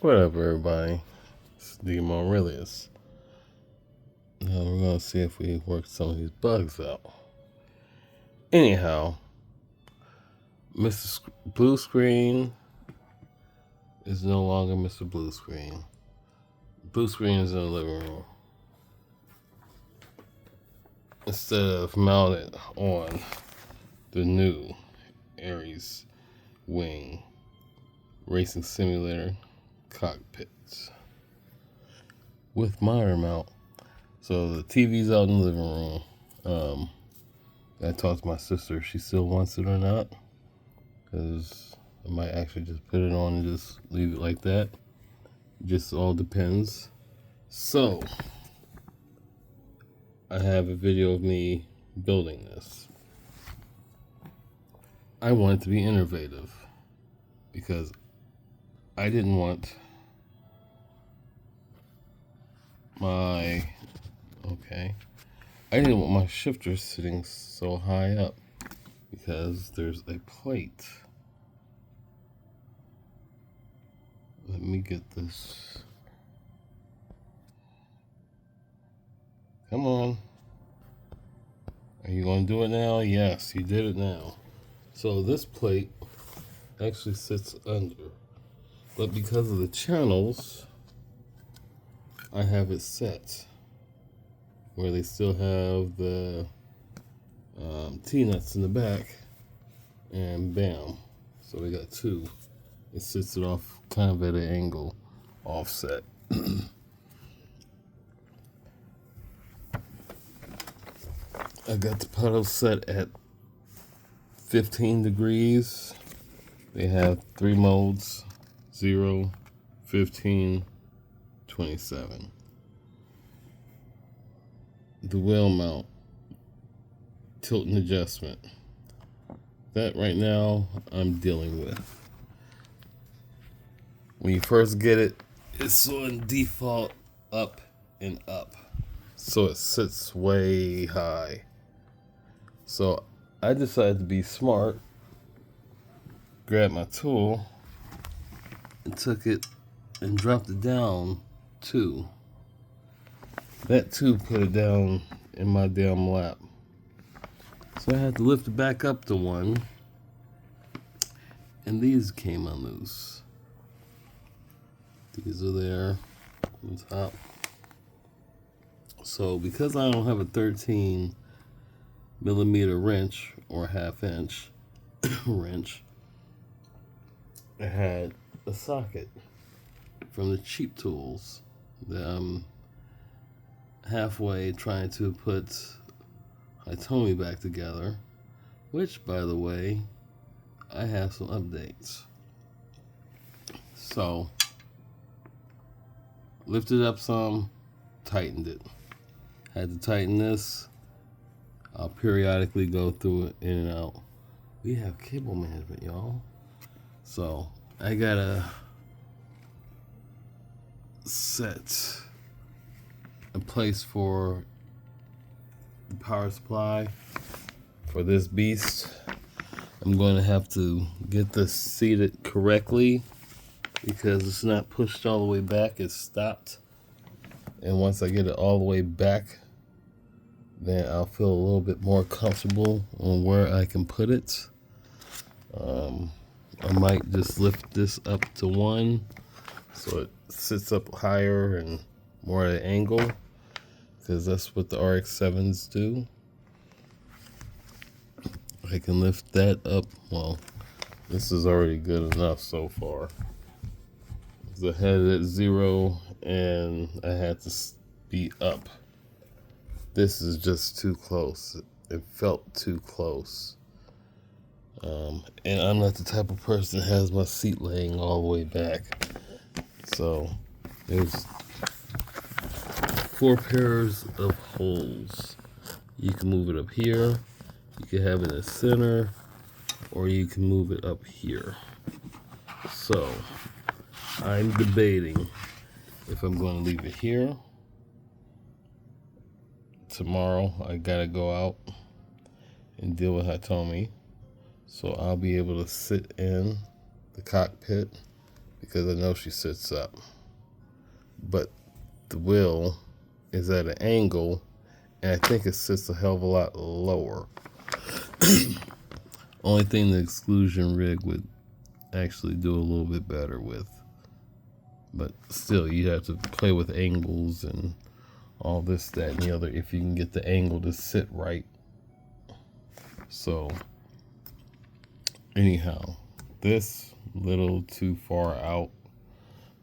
What up, everybody? It's Demo Aurelius. Now we're gonna see if we work some of these bugs out. Anyhow, Mr. Blue Screen is no longer Mr. Blue Screen. Blue Screen is in the living room. Instead of mounted on the new Aries Wing Racing Simulator cockpits with monitor mount. So the TV's out in the living room. I talked to my sister if she still wants it or not, because I might actually just put it on and just leave it like that. Just all depends. So I have a video of me building this. I want it to be innovative because I didn't want my shifter sitting so high up because there's a plate. Let me get this. Come on. Are you going to do it now? Yes, you did it now. So this plate actually sits under. But because of the channels, I have it set where they still have the T-nuts in the back. And bam. So we got two. It sits it off kind of at an angle offset. I got the pedals set at 15 degrees. They have 3 modes: 0, 15, 27. The wheel mount, tilt and adjustment. That right now I'm dealing with. When you first get it, it's on default up and up. So it sits way high. So I decided to be smart, grabbed my tool, and took it and dropped it down 2. That 2 put it down in my damn lap. So I had to lift it back up to 1. And these came unloose. These are there on top. So because I don't have a 13 millimeter wrench or 1/2 inch wrench, I had a socket from the cheap tools that I'm halfway trying to put Hitomi back together, which, by the way, I have some updates. So lifted up some, tightened it. Had to tighten this. I'll periodically go through it in and out. We have cable management, y'all. So I gotta set a place for the power supply for this beast. I'm going to have to get this seated correctly because it's not pushed all the way back, it's stopped. And once I get it all the way back, then I'll feel a little bit more comfortable on where I can put it. I might just lift this up to 1 so it sits up higher and more at an angle, because that's what the RX-7s do. I can lift that up. Well, this is already good enough so far. I had it at 0 and I had to be up. This is just too close. It felt too close. And I'm not the type of person that has my seat laying all the way back. So there's 4 pairs of holes. You can move it up here, you can have it in the center, or you can move it up here. So I'm debating if I'm going to leave it here. Tomorrow I gotta go out and deal with Hitomi, so I'll be able to sit in the cockpit because I know she sits up. But the wheel is at an angle, and I think it sits a hell of a lot lower. Only thing the exclusion rig would actually do a little bit better with. But still, you have to play with angles and all this, that, and the other if you can get the angle to sit right. So, anyhow, this little too far out.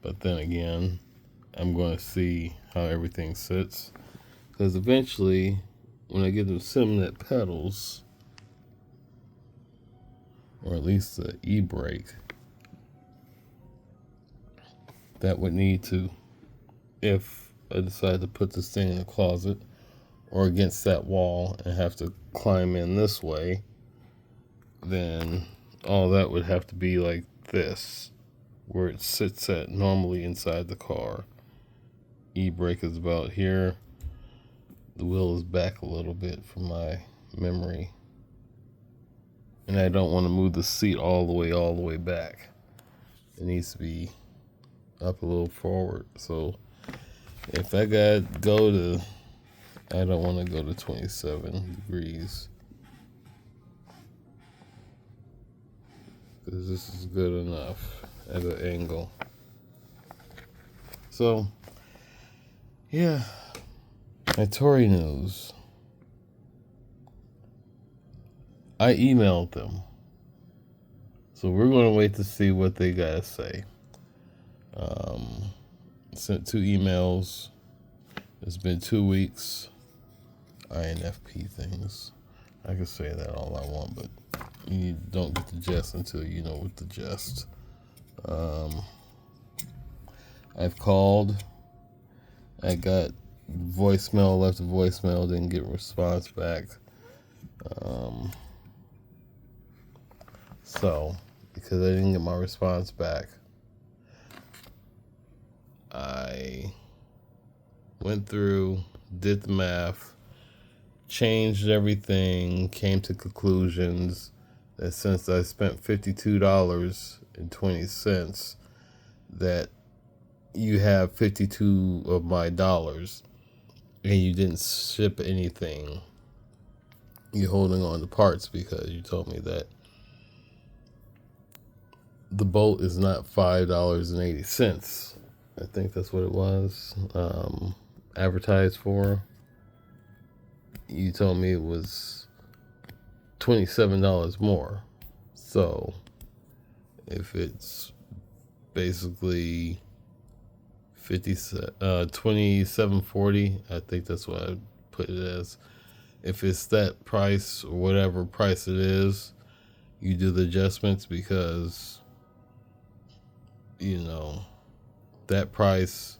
But then again, I'm going to see how everything sits. Because eventually, when I get the Simnet pedals, or at least the e-brake, that would need to, if I decide to put this thing in the closet or against that wall and have to climb in this way, then all that would have to be like this, where it sits at normally inside the car. E-brake is about here. The wheel is back a little bit from my memory. And I don't want to move the seat all the way back. It needs to be up a little forward. So if I got go to, I don't want to go to 27 degrees. Because this is good enough at an angle. So, yeah. My Tory news. I emailed them. So we're going to wait to see what they got to say. Sent 2 emails. It's been 2 weeks. INFP things. I can say that all I want, but you don't get the gist until you know what the gist. I've called. I got voicemail, left a voicemail, didn't get a response back. So, because I didn't get my response back, I went through, did the math, changed everything, came to conclusions that since I spent $52.20, that you have 52 of my dollars and you didn't ship anything. You're holding on to parts because you told me that the bolt is not $5.80. I think that's what it was advertised for. You told me it was $27 more. So if it's basically $27.40, I think that's what I put it as. If it's that price or whatever price it is, you do the adjustments because, you know, that price,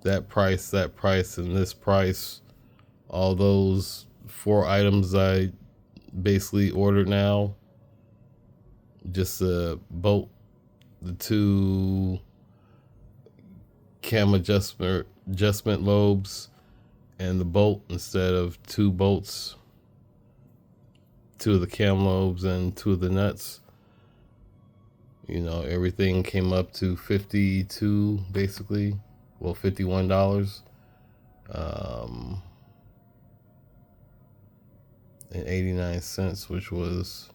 and this price, all those 4 items I basically ordered now, just the bolt, the 2 cam adjustment lobes, and the bolt instead of 2 bolts, 2 of the cam lobes and 2 of the nuts. You know, everything came up to $52, basically. Well, $51. And 89 cents, which was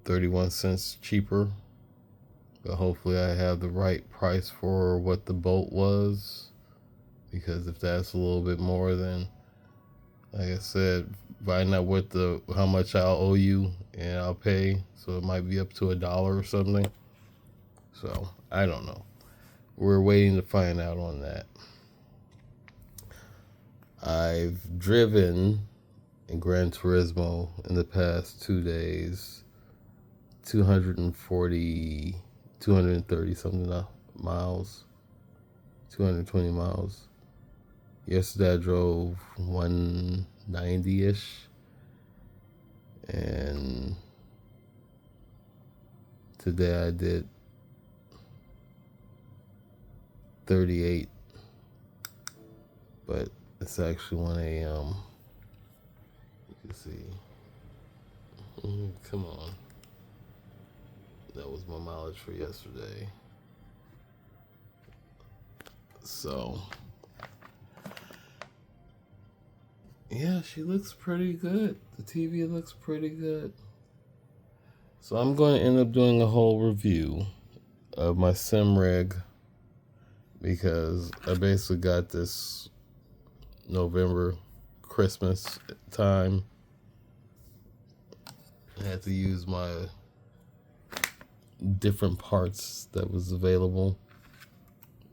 31 cents cheaper. But hopefully I have the right price for what the bolt was. Because if that's a little bit more, then, like I said, find out how much I'll owe you and I'll pay. So it might be up to $1 or something. So I don't know. We're waiting to find out on that. I've driven in Gran Turismo in the past 2 days 230 something miles, 220 miles. Yesterday I drove 190-ish, and today I did 38, but it's actually 1 a.m. You can see. Come on. That was my mileage for yesterday. So, yeah, she looks pretty good. The TV looks pretty good. So I'm going to end up doing a whole review of my sim rig because I basically got this November Christmas time. I had to use my different parts that was available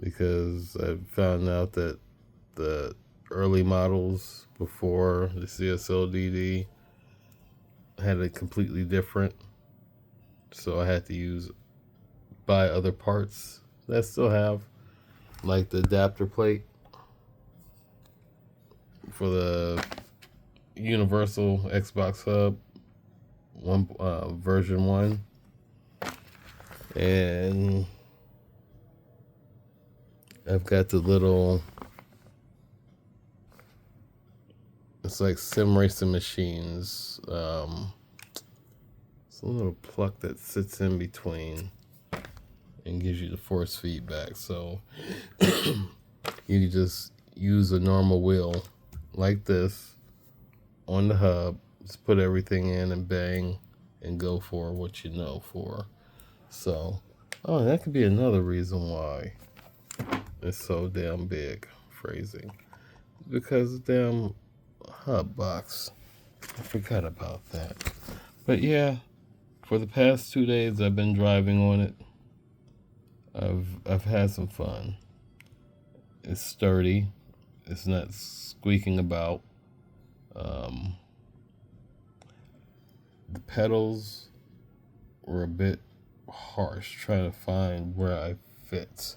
because I found out that the early models before the CSLDD had it completely different. So I had to buy other parts that I still have, like the adapter plate for the Universal Xbox Hub version 1, and I've got the little, it's like sim racing machines. It's a little pluck that sits in between and gives you the force feedback. So you can just use a normal wheel like this on the hub, just put everything in and bang and go for what you know for. So, that could be another reason why it's so damn big. Phrasing. Because the damn hub box. I forgot about that. But yeah, for the past 2 days I've been driving on it. I've had some fun. It's sturdy. It's not squeaking about. The pedals were a bit harsh trying to find where I fit.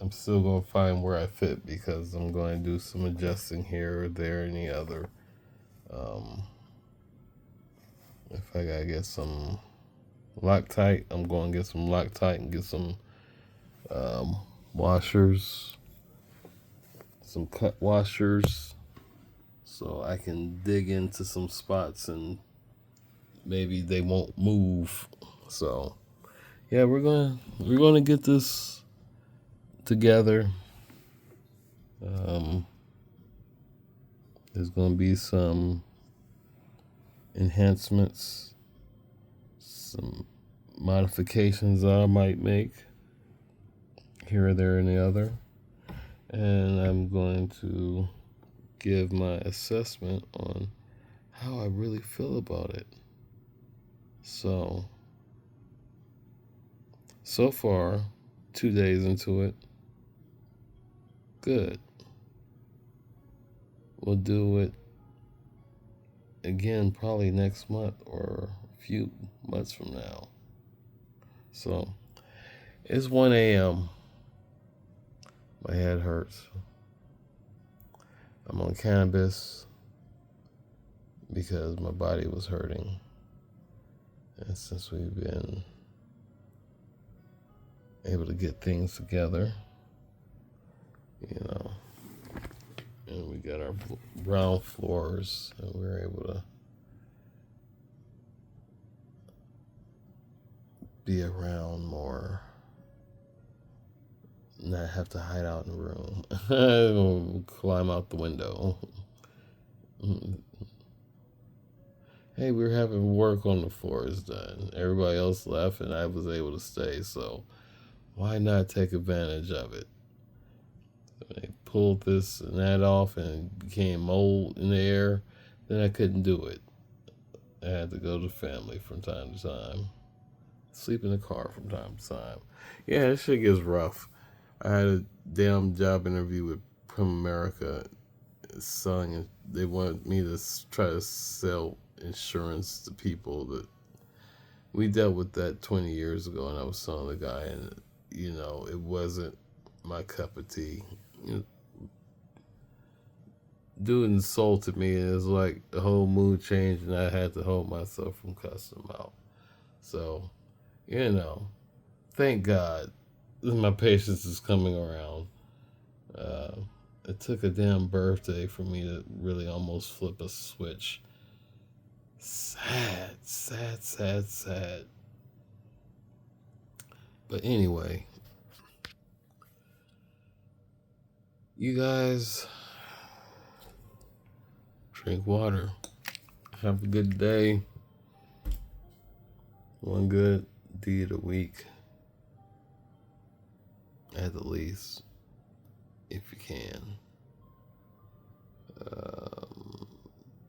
I'm still going to find where I fit because I'm going to do some adjusting here or there and the other. If I got to get some Loctite, I'm going to get some Loctite and get some washers, some cut washers, so I can dig into some spots and maybe they won't move. So yeah, we're gonna get this together. There's gonna be some enhancements, some modifications that I might make here, there, and the other, and I'm going to give my assessment on how I really feel about it. So far, 2 days into it, good. We'll do it again probably next month or a few months from now. So it's 1 a.m. My head hurts. I'm on cannabis because my body was hurting. And since we've been able to get things together, and we got our brown floors, and we were able to be around more, not have to hide out in the room, climb out the window. Hey, we were having work on the floors done. Everybody else left, and I was able to stay, so why not take advantage of it? When they pulled this and that off and it became mold in the air, then I couldn't do it. I had to go to family from time to time. Sleep in the car from time to time. Yeah, this shit gets rough. I had a damn job interview with Prim America selling. They wanted me to try to sell insurance to people that we dealt with that 20 years ago, and I was selling the guy, and it wasn't my cup of tea. Dude insulted me, and it was like the whole mood changed, and I had to hold myself from cussing him out. So, thank God my patience is coming around. It took a damn birthday for me to really almost flip a switch. Sad, sad, sad, sad. But anyway, you guys drink water. Have a good day. One good deed a week, at the least, if you can.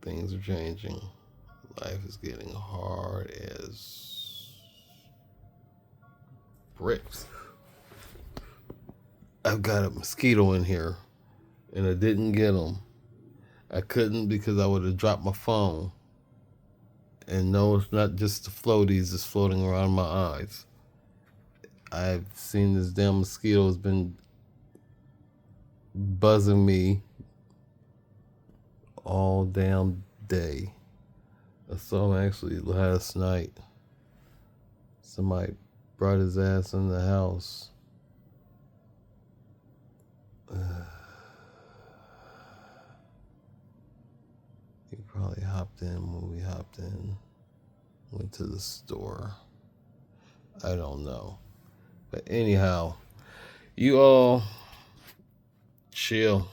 Things are changing. Life is getting hard as bricks. I've got a mosquito in here, and I didn't get them. I couldn't because I would have dropped my phone. And no, it's not just the floaties that's floating around my eyes. I've seen this damn mosquito has been buzzing me all damn day. I saw him actually last night. Somebody brought his ass in the house. He probably hopped in when we hopped in. Went to the store. I don't know. But anyhow, you all chill.